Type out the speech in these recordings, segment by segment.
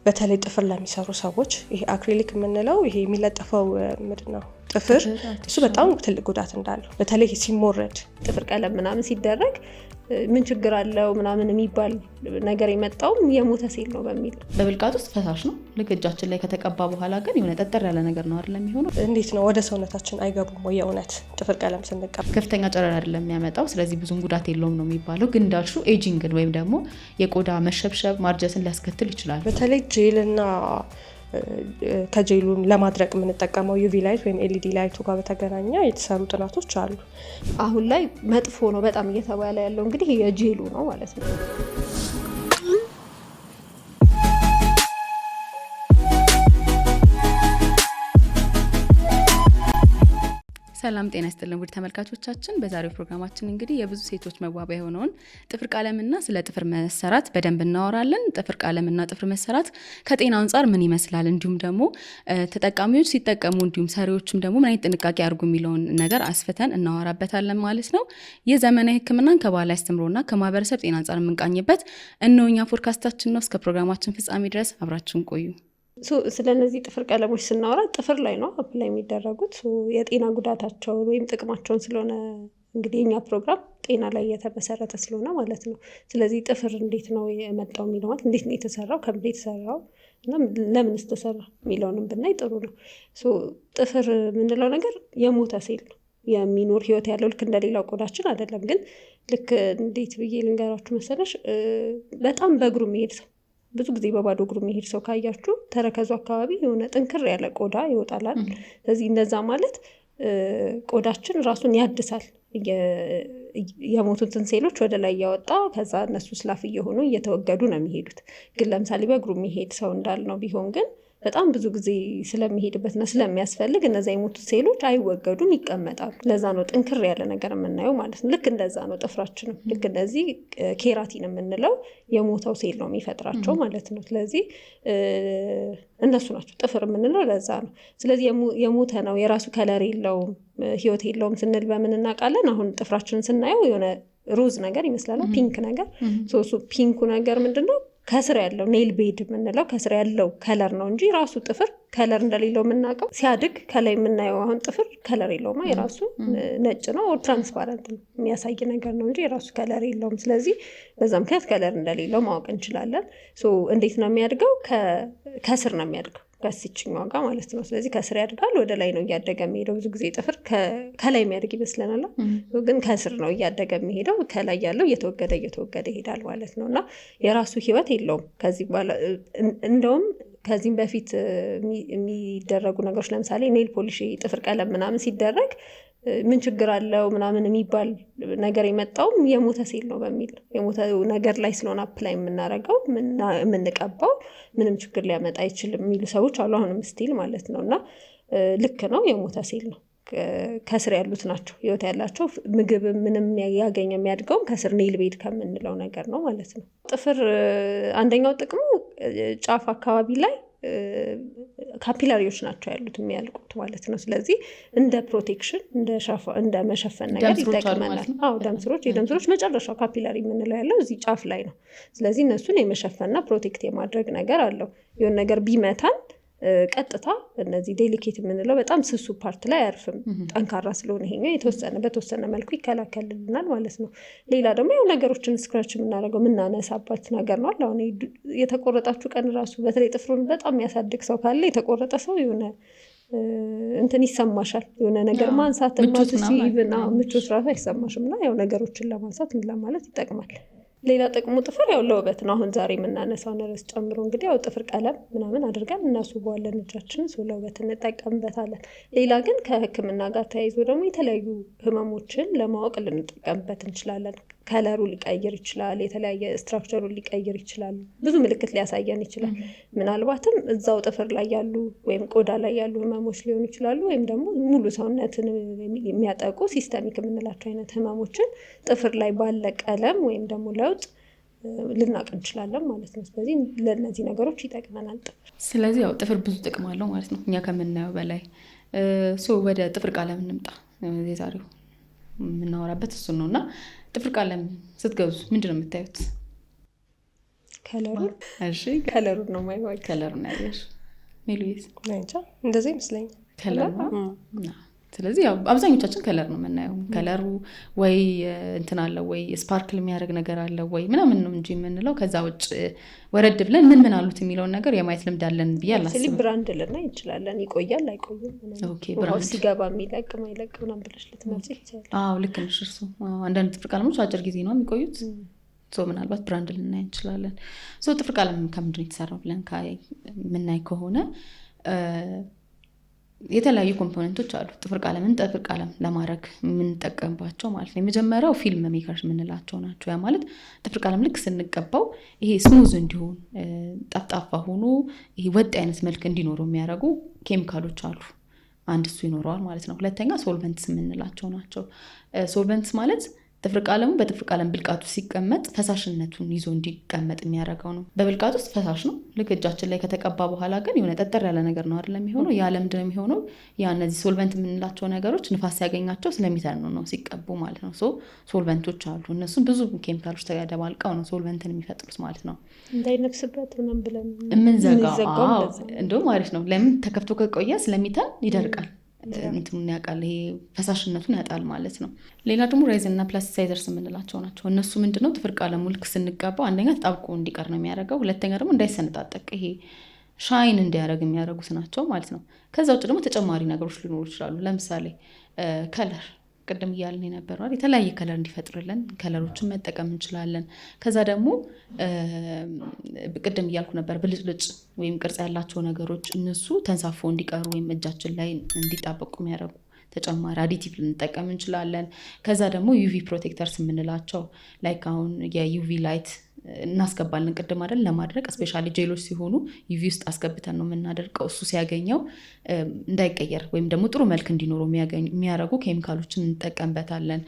በተለይ ጥፍር ለሚሰሩ ሰዎች ይሄ አክሪሊክ የምንለው ይሄ የሚለጠፈው ምንድነው ጥፍር እሱ በጣም ትልቅ ጉዳት እንዳለው በተለይ ሲሞረድ ጥፍር ቀለም ምናምን ሲደረግ ምን ችግር አለው ምናምን የሚባል ነገር የመጣው የሞተ ሴል ነው በሚል በብልቃጥ ውስጥ ፈሳሽ ነው ልክ እጃችን ላይ ከተቀባ በኋላ ግን የሆነ ጠጠር ያለ ነገር ነው አይደለም የሚሆነው። እንዴት ነው ወደ ሰውነታችን አይገቡም ወይ? የእውነት ጥፍር ቀለም ስንቀባ ከፍተኛ ጨረር አይደለም የሚያመጣው ስለዚህ ብዙም ጉዳት የለውም ነው የሚባለው። ግን እንዳልሽው ኤጂንግን ወይም ደግሞ የቆዳ መሸብሸብ ማርጀትን ሊያስከትል ይችላል። በተለይ ጄልና ከጄሉን ለማድረቅ የምንጠቀመው ዩቪ ላይት ወይም ኤልኢዲ ላይቱ ጋር በተገናኘ የተሰሩ ጥናቶች አሉ። አሁን ላይ መጥፎ ነው በጣም እየተባለ ያለው እንግዲህ የጄሉ ነው ማለት ነው። ሰላም ጤና ይስጥልን ውድ ተመልካቾቻችን። በዛሬው ፕሮግራማችን እንግዲህ የብዙ ሴቶች መዋቢያ የሆነውን ጥፍር ቀለምና ስለ ጥፍር መሰራት በደንብ እናወራለን። ጥፍር ቀለምና ጥፍር መሰራት ከጤና አንጻር ምን ይመስላል፣ እንዲሁም ደግሞ ተጠቃሚዎች ሲጠቀሙ እንዲሁም ሰሪዎችም ደግሞ ምን አይነት ጥንቃቄ አድርጉ የሚለውን ነገር አስፍተን እናወራበታለን ማለት ነው። ይህ ዘመናዊ ሕክምናን ከባህላዊ አስተምሮና ከማህበረሰብ ጤና አንጻር የምንቃኝበት እነሆኛ ፖድካስታችን ነው። እስከ ፕሮግራማችን ፍጻሜ ድረስ አብራችሁን ቆዩ። ስለነዚህ ጥፍር ቀለሞች ስናወራ ጥፍር ላይ ነው አፕላይ የሚደረጉት የጤና ጉዳታቸውን ወይም ጥቅማቸውን ስለሆነ እንግዲህ የኛ ፕሮግራም ጤና ላይ የተመሰረተ ስለሆነ ማለት ነው። ስለዚህ ጥፍር እንዴት ነው የመጣው የሚለው ማለት እንዴት ነው የተሰራው፣ ከምን የተሰራው እና ለምንስ ተሰራ የሚለውንም ብናይ ጥሩ ነው። ጥፍር የምንለው ነገር የሞተ ሴል ነው የሚኖር ህይወት ያለው ልክ እንደሌላው ቆዳችን አይደለም። ግን ልክ እንዴት ብዬ ልንገራችሁ መሰለሽ፣ በጣም በእግሩ የሚሄድ ሰው ብዙ ጊዜ በባዶ እግሩ የሚሄድ ሰው ካያችሁ ተረከዙ አካባቢ የሆነ ጥንክር ያለ ቆዳ ይወጣላል። ስለዚህ እንደዛ ማለት ቆዳችን ራሱን ያድሳል። የሞቱትን ሴሎች ወደ ላይ እያወጣ ከዛ እነሱ ስላፍ እየሆኑ እየተወገዱ ነው የሚሄዱት። ግን ለምሳሌ በእግሩ የሚሄድ ሰው እንዳልነው ቢሆን ግን በጣም ብዙ ጊዜ ስለሚሄድበትና ስለሚያስፈልግ እነዛ የሞቱት ሴሎች አይወገዱም፣ ይቀመጣሉ። ለዛ ነው ጥንክር ያለ ነገር የምናየው ማለት ነው። ልክ እንደዛ ነው ጥፍራችንም። ልክ እንደዚህ ኬራቲን የምንለው የሞተው ሴል ነው የሚፈጥራቸው ማለት ነው። ስለዚህ እነሱ ናቸው ጥፍር የምንለው ለዛ ነው። ስለዚህ የሞተ ነው የራሱ ከለር የለውም ህይወት የለውም ስንል በምን እናውቃለን? አሁን ጥፍራችንን ስናየው የሆነ ሮዝ ነገር ይመስላል፣ ፒንክ ነገር። እሱ ፒንኩ ነገር ምንድነው? ከስር ያለው ኔል ቤድ የምንለው ከስር ያለው ከለር ነው እንጂ ራሱ ጥፍር ከለር እንደሌለው የምናውቀው ሲያድግ ከላይ የምናየው አሁን ጥፍር ከለር የለውም። የራሱ ነጭ ነው ትራንስፓረንት የሚያሳይ ነገር ነው እንጂ የራሱ ከለር የለውም። ስለዚህ በዛ ምክንያት ከለር እንደሌለው ማወቅ እንችላለን። እንዴት ነው የሚያድገው? ከስር ነው የሚያድገው ከስችኛው ጋር ማለት ነው። ስለዚህ ከስር ያድጋል፣ ወደ ላይ ነው እያደገ የሚሄደው። ብዙ ጊዜ ጥፍር ከላይ የሚያድግ ይመስለናል፣ ግን ከስር ነው እያደገ የሚሄደው። ከላይ ያለው እየተወገደ ይሄዳል ማለት ነው። እና የራሱ ህይወት የለውም። ከዚህ በኋላ እንደውም ከዚህም በፊት የሚደረጉ ነገሮች ለምሳሌ ኔል ፖሊሽ፣ ጥፍር ቀለም ምናምን ሲደረግ ምን ችግር አለው ምናምን የሚባል ነገር የመጣው የሞተ ሴል ነው በሚል የሞተ ነገር ላይ ስለሆነ አፕላይ የምናደርገው የምንቀባው ምንም ችግር ሊያመጣ አይችልም የሚሉ ሰዎች አሉ፣ አሁንም ስቲል ማለት ነው። እና ልክ ነው፣ የሞተ ሴል ነው። ከስር ያሉት ናቸው ህይወት ያላቸው። ምግብ ምንም ያገኘ የሚያድገውም ከስር ኔል ቤድ ከምንለው ነገር ነው ማለት ነው። ጥፍር አንደኛው ጥቅሙ ጫፍ አካባቢ ላይ ካፒላሪዎች ናቸው ያሉት የሚያልቁት ማለት ነው። ስለዚህ እንደ ፕሮቴክሽን እንደ መሸፈን ነገር ይጠቅመናል። ደም ስሮች፣ የደም ስሮች መጨረሻው ካፒላሪ የምንለው ያለው እዚህ ጫፍ ላይ ነው። ስለዚህ እነሱን የመሸፈንና ፕሮቴክት የማድረግ ነገር አለው። የሆነ ነገር ቢመታን ቀጥታ እነዚህ ዴሊኬት የምንለው በጣም ስሱ ፓርት ላይ አያርፍም። ጠንካራ ስለሆነ ይሄኛው በተወሰነ መልኩ ይከላከልልናል ማለት ነው። ሌላ ደግሞ ያው ነገሮችን ስክራች የምናደርገው የምናነሳባት ነገር ነው። አሁን የተቆረጣችሁ ቀን ራሱ በተለይ ጥፍሩን በጣም የሚያሳድግ ሰው ካለ የተቆረጠ ሰው የሆነ እንትን ይሰማሻል። የሆነ ነገር ማንሳት ምቾት ራሱ አይሰማሽም። እና ያው ነገሮችን ለማንሳት ምን ለማለት ይጠቅማል። ሌላ ጥቅሙ ጥፍር ያው ለውበት ነው። አሁን ዛሬ የምናነሳውን ርዕስ ጨምሮ እንግዲህ ያው ጥፍር ቀለም ምናምን አድርገን እናስውበዋለን እጃችንን፣ ለውበት እንጠቀምበታለን። ሌላ ግን ከሕክምና ጋር ተያይዞ ደግሞ የተለያዩ ህመሞችን ለማወቅ ልንጠቀምበት እንችላለን። ከለሩ ሊቀይር ይችላል፣ የተለያየ ስትራክቸሩን ሊቀይር ይችላል፣ ብዙ ምልክት ሊያሳየን ይችላል። ምናልባትም እዛው ጥፍር ላይ ያሉ ወይም ቆዳ ላይ ያሉ ህመሞች ሊሆኑ ይችላሉ፣ ወይም ደግሞ ሙሉ ሰውነትን የሚያጠቁ ሲስተሚክ የምንላቸው አይነት ህመሞችን ጥፍር ላይ ባለ ቀለም ወይም ደግሞ ለውጥ ልናቅ እንችላለን ማለት ነው። ስለዚህ ለእነዚህ ነገሮች ይጠቅመናል ጥፍር። ስለዚህ ያው ጥፍር ብዙ ጥቅም አለው ማለት ነው እኛ ከምናየው በላይ። ወደ ጥፍር ቀለም እንምጣ። የዛሬው የምናወራበት እሱን ነው። እና ጥፍር ቀለም ስትገዙ ምንድን ነው የምታዩት? ከለሩን ነው ማይዋይ ከለሩን ያየሽ ሜሉይስ እንጃ እንደዚህ ይመስለኛል ከለር ነው። ስለዚህ ያው አብዛኞቻችን ከለር ነው የምናየው። ከለሩ ወይ እንትን አለ ወይ ስፓርክል የሚያደርግ ነገር አለ ወይ ምናምን ነው እንጂ የምንለው ከዛ ውጭ ወረድ ብለን ምን አሉት የሚለውን ነገር የማየት ልምድ አለን ብዬ አላስብም። ስለዚህ ብራንድ ልና እንችላለን ይቆያል አይቆይም ኦኬ ብራንድ ሲገባ የሚለቅ ማይለቅ ምናምን ብለሽ ልትመጪ ይችላል። አዎ ልክ ነሽ። እርሱ አንዳንድ ጥፍር ቀለሞች አጭር ጊዜ ነው የሚቆዩት። ምናልባት ብራንድ ልናይ እንችላለን። ጥፍር ቀለም ከምንድን ነው የተሰራው ብለን የምናይ ከሆነ የተለያዩ ኮምፖነንቶች አሉ። ጥፍር ቀለም ለማድረግ የምንጠቀምባቸው ማለት ነው። የመጀመሪያው ፊልም ሜከርስ የምንላቸው ናቸው። ያ ማለት ጥፍር ቀለም ልክ ስንቀባው ይሄ ስሙዝ እንዲሆን ጠፍጣፋ ሆኖ ይሄ ወጥ አይነት መልክ እንዲኖረው የሚያደርጉ ኬሚካሎች አሉ። አንድ እሱ ይኖረዋል ማለት ነው። ሁለተኛ ሶልቨንትስ የምንላቸው ናቸው። ሶልቨንትስ ማለት ጥፍር ቀለሙ በጥፍር ቀለም ብልቃቱ ሲቀመጥ ፈሳሽነቱን ይዞ እንዲቀመጥ የሚያደርገው ነው። በብልቃቱ ውስጥ ፈሳሽ ነው። ልክ እጃችን ላይ ከተቀባ በኋላ ግን የሆነ ጠጠር ያለ ነገር ነው አይደለም የሚሆነው። ያ ለምንድን ነው የሚሆነው? ያ እነዚህ ሶልቨንት የምንላቸው ነገሮች ንፋስ ሲያገኛቸው ስለሚተኑ ነው ሲቀቡ ማለት ነው። ሶልቨንቶች አሉ። እነሱም ብዙ ኬሚካሎች ተደባልቀው ነው ሶልቨንትን የሚፈጥሩት ማለት ነው። እንዳይነፍስበት ምናምን ብለን የምንዘጋው እንደውም አሪፍ ነው። ለምን ተከፍቶ ከቆየ ስለሚተን ይደርቃል። እንትኑን ያውቃል፣ ይሄ ፈሳሽነቱን ያጣል ማለት ነው። ሌላ ደግሞ ሬዝን እና ፕላስቲሳይዘርስ የምንላቸው ናቸው። እነሱ ምንድነው ጥፍር ቀለሙ ልክ ስንቀባው አንደኛ ተጣብቆ እንዲቀር ነው የሚያደርገው። ሁለተኛ ደግሞ እንዳይሰነጣጠቅ ይሄ ሻይን እንዲያደርግ የሚያደርጉት ናቸው ማለት ነው። ከዛ ውጭ ደግሞ ተጨማሪ ነገሮች ሊኖሩ ይችላሉ። ለምሳሌ ከለር ቅድም እያልን የነበረው አይደል? የተለያየ ከለር እንዲፈጥርልን ከለሮችን መጠቀም እንችላለን። ከዛ ደግሞ ቅድም እያልኩ ነበር ብልጭልጭ ወይም ቅርጽ ያላቸው ነገሮች እነሱ ተንሳፎ እንዲቀሩ ወይም እጃችን ላይ እንዲጣበቁ የሚያደርጉ ተጨማሪ አዲቲቭ ልንጠቀም እንችላለን። ከዛ ደግሞ ዩቪ ፕሮቴክተርስ የምንላቸው ላይክ አሁን የዩቪ ላይት እናስገባለን ቅድም አይደል ለማድረግ ስፔሻሊ ጄሎች ሲሆኑ ዩቪ ውስጥ አስገብተን ነው የምናደርገው። እሱ ሲያገኘው እንዳይቀየር ወይም ደግሞ ጥሩ መልክ እንዲኖረው የሚያደርጉ ኬሚካሎችን እንጠቀምበታለን።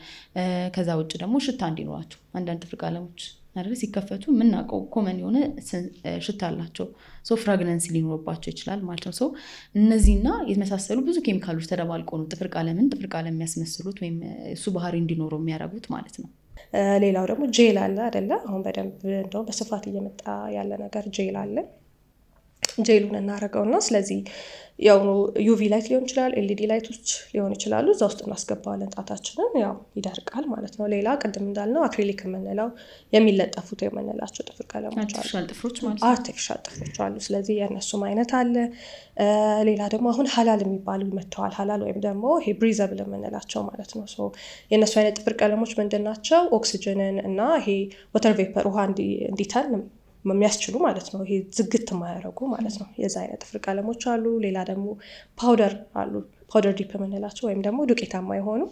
ከዛ ውጭ ደግሞ ሽታ እንዲኖራቸው አንዳንድ ጥፍር ቀለሞች አይደል ሲከፈቱ የምናውቀው ኮመን የሆነ ሽታ አላቸው። ፍራግነንስ ሊኖርባቸው ይችላል ማለት ነው። እነዚህና የተመሳሰሉ ብዙ ኬሚካሎች ተደባልቆ ነው ጥፍር ቀለም የሚያስመስሉት ወይም እሱ ባህሪ እንዲኖረው የሚያደርጉት ማለት ነው። ሌላው ደግሞ ጄል አለ አይደለ? አሁን በደንብ እንደው በስፋት እየመጣ ያለ ነገር ጄል አለ። ጄሉን እናደርገውና ስለዚህ ያው ዩቪ ላይት ሊሆን ይችላል፣ ኤልኢዲ ላይቶች ሊሆን ይችላሉ። እዛ ውስጥ እናስገባዋለን ጣታችንን፣ ያው ይደርቃል ማለት ነው። ሌላ ቅድም እንዳልነው አክሪሊክ የምንለው የሚለጠፉት የምንላቸው ጥፍር ቀለሞች አሉ፣ አርቲፊሻል ጥፍሮች አሉ። ስለዚህ የእነሱም አይነት አለ። ሌላ ደግሞ አሁን ሀላል የሚባሉ መጥተዋል። ሀላል ወይም ደግሞ ይሄ ብሪዘብል የምንላቸው ማለት ነው። የእነሱ አይነት ጥፍር ቀለሞች ምንድን ናቸው? ኦክሲጅንን እና ይሄ ወተር ቬፐር ውሃ እንዲተን የሚያስችሉ ማለት ነው። ይሄ ዝግት የማያደርጉ ማለት ነው። የዛ አይነት ጥፍር ቀለሞች አሉ። ሌላ ደግሞ ፓውደር አሉ፣ ፓውደር ዲፕ የምንላቸው ወይም ደግሞ ዱቄታማ የሆኑ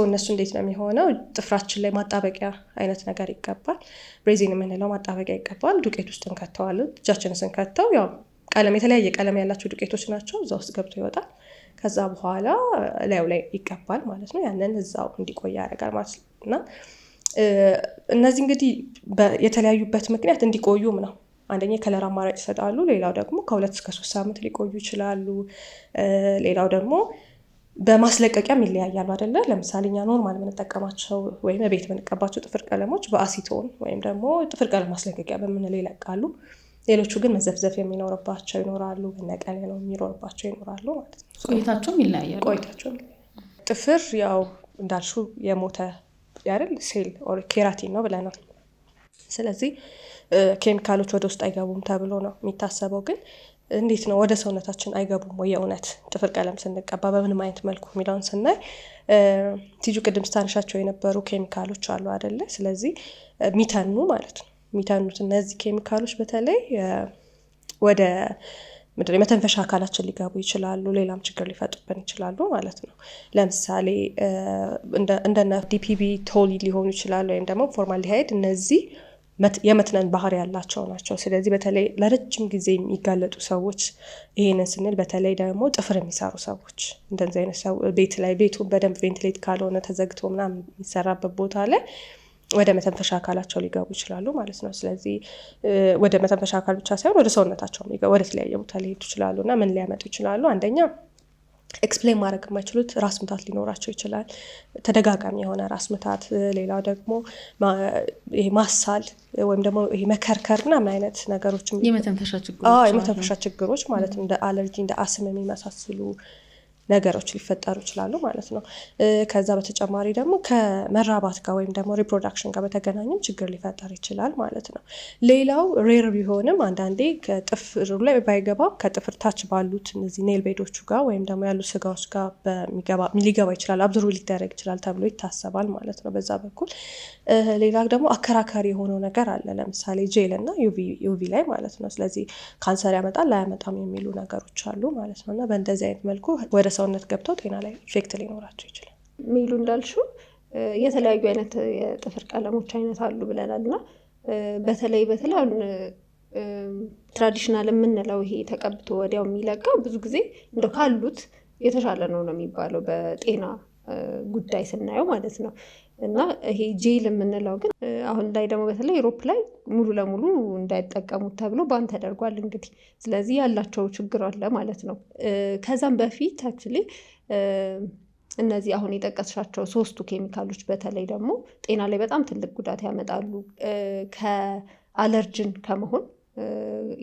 እነሱ እንዴት ነው የሚሆነው? ጥፍራችን ላይ ማጣበቂያ አይነት ነገር ይቀባል። ብሬዚን የምንለው ማጣበቂያ ይቀባል። ዱቄት ውስጥ እንከተዋለን። እጃችንን ስንከተው ያው የተለያየ ቀለም ያላቸው ዱቄቶች ናቸው። እዛ ውስጥ ገብቶ ይወጣል። ከዛ በኋላ ላዩ ላይ ይቀባል ማለት ነው። ያንን እዛው እንዲቆይ ያደርጋል ማለት ነው። እነዚህ እንግዲህ የተለያዩበት ምክንያት እንዲቆዩም ነው። አንደኛ የከለር አማራጭ ይሰጣሉ። ሌላው ደግሞ ከ2 እስከ 3 ዓመት ሊቆዩ ይችላሉ። ሌላው ደግሞ በማስለቀቂያም ይለያያሉ አይደለ? ለምሳሌ እኛ ኖርማል የምንጠቀማቸው ወይም ቤት የምንቀባቸው ጥፍር ቀለሞች በአሲቶን ወይም ደግሞ ጥፍር ቀለም ማስለቀቂያ በምንለው ይለቃሉ። ሌሎቹ ግን መዘፍዘፍ የሚኖርባቸው ይኖራሉ፣ መነቀል ነው የሚኖርባቸው ይኖራሉ ማለት ነው። ቆይታቸውም ይለያያሉ። ጥፍር ያው እንዳልሹ የሞተ ያረል ሴል ኦር ኬራቲን ነው ብለናል። ስለዚህ ኬሚካሎች ወደ ውስጥ አይገቡም ተብሎ ነው የሚታሰበው። ግን እንዴት ነው ወደ ሰውነታችን አይገቡም ወይ? የእውነት ጥፍር ቀለም ስንቀባ በምንም አይነት መልኩ የሚለውን ስናይ ቲጁ ቅድም ስታነሻቸው የነበሩ ኬሚካሎች አሉ አይደለ? ስለዚህ ሚተኑ ማለት ነው። የሚተኑት እነዚህ ኬሚካሎች በተለይ ወደ የመተንፈሻ አካላችን ሊገቡ ይችላሉ። ሌላም ችግር ሊፈጥሩብን ይችላሉ ማለት ነው። ለምሳሌ እንደነ ዲፒቢ ቶሊ ሊሆኑ ይችላሉ ወይም ደግሞ ፎርማልዲሃይድ። እነዚህ የመትነን ባህሪ ያላቸው ናቸው። ስለዚህ በተለይ ለረጅም ጊዜ የሚጋለጡ ሰዎች ይሄንን ስንል በተለይ ደግሞ ጥፍር የሚሰሩ ሰዎች እንደዚህ አይነት ሰው ቤቱ በደንብ ቬንቲሌት ካልሆነ ተዘግቶ ምናምን የሚሰራበት ቦታ ላይ ወደ መተንፈሻ አካላቸው ሊገቡ ይችላሉ ማለት ነው። ስለዚህ ወደ መተንፈሻ አካል ብቻ ሳይሆን ወደ ሰውነታቸው ወደ ተለያየ ቦታ ሊሄዱ ይችላሉ እና ምን ሊያመጡ ይችላሉ? አንደኛ ኤክስፕሌን ማድረግ የማይችሉት ራስ ምታት ሊኖራቸው ይችላል፣ ተደጋጋሚ የሆነ ራስ ምታት። ሌላው ደግሞ ማሳል ወይም ደግሞ መከርከር ምናምን አይነት ነገሮችም የመተንፈሻ ችግሮች ማለት እንደ አለርጂ እንደ አስም የሚመሳስሉ ነገሮች ሊፈጠሩ ይችላሉ ማለት ነው። ከዛ በተጨማሪ ደግሞ ከመራባት ጋር ወይም ደግሞ ሪፕሮዳክሽን ጋር በተገናኘም ችግር ሊፈጠር ይችላል ማለት ነው። ሌላው ሬር ቢሆንም አንዳንዴ ከጥፍሩ ላይ ባይገባም ከጥፍር ታች ባሉት እነዚህ ኔል ቤዶቹ ጋር ወይም ደግሞ ያሉ ስጋዎች ጋር ሊገባ ይችላል፣ አብዞርብ ሊደረግ ይችላል ተብሎ ይታሰባል ማለት ነው በዛ በኩል። ሌላ ደግሞ አከራካሪ የሆነው ነገር አለ፣ ለምሳሌ ጄል እና ዩቪ ላይ ማለት ነው። ስለዚህ ካንሰር ያመጣል ላያመጣም የሚሉ ነገሮች አሉ ማለት ነው። እና በእንደዚህ አይነት መልኩ ወደ ሰውነት ገብተው ጤና ላይ ኢፌክት ሊኖራቸው ይችላል። ሚሉ እንዳልሽው የተለያዩ አይነት የጥፍር ቀለሞች አይነት አሉ ብለናል እና በተለይ አሁን ትራዲሽናል የምንለው ይሄ ተቀብቶ ወዲያው የሚለቃ ብዙ ጊዜ እንደ ካሉት የተሻለ ነው የሚባለው በጤና ጉዳይ ስናየው ማለት ነው። እና ይሄ ጄል የምንለው ግን አሁን ላይ ደግሞ በተለይ ዩሮፕ ላይ ሙሉ ለሙሉ እንዳይጠቀሙት ተብሎ ባን ተደርጓል እንግዲህ። ስለዚህ ያላቸው ችግር አለ ማለት ነው። ከዛም በፊት አክቹሊ እነዚህ አሁን የጠቀስሻቸው 3ቱ ኬሚካሎች በተለይ ደግሞ ጤና ላይ በጣም ትልቅ ጉዳት ያመጣሉ። ከአለርጅን ከመሆን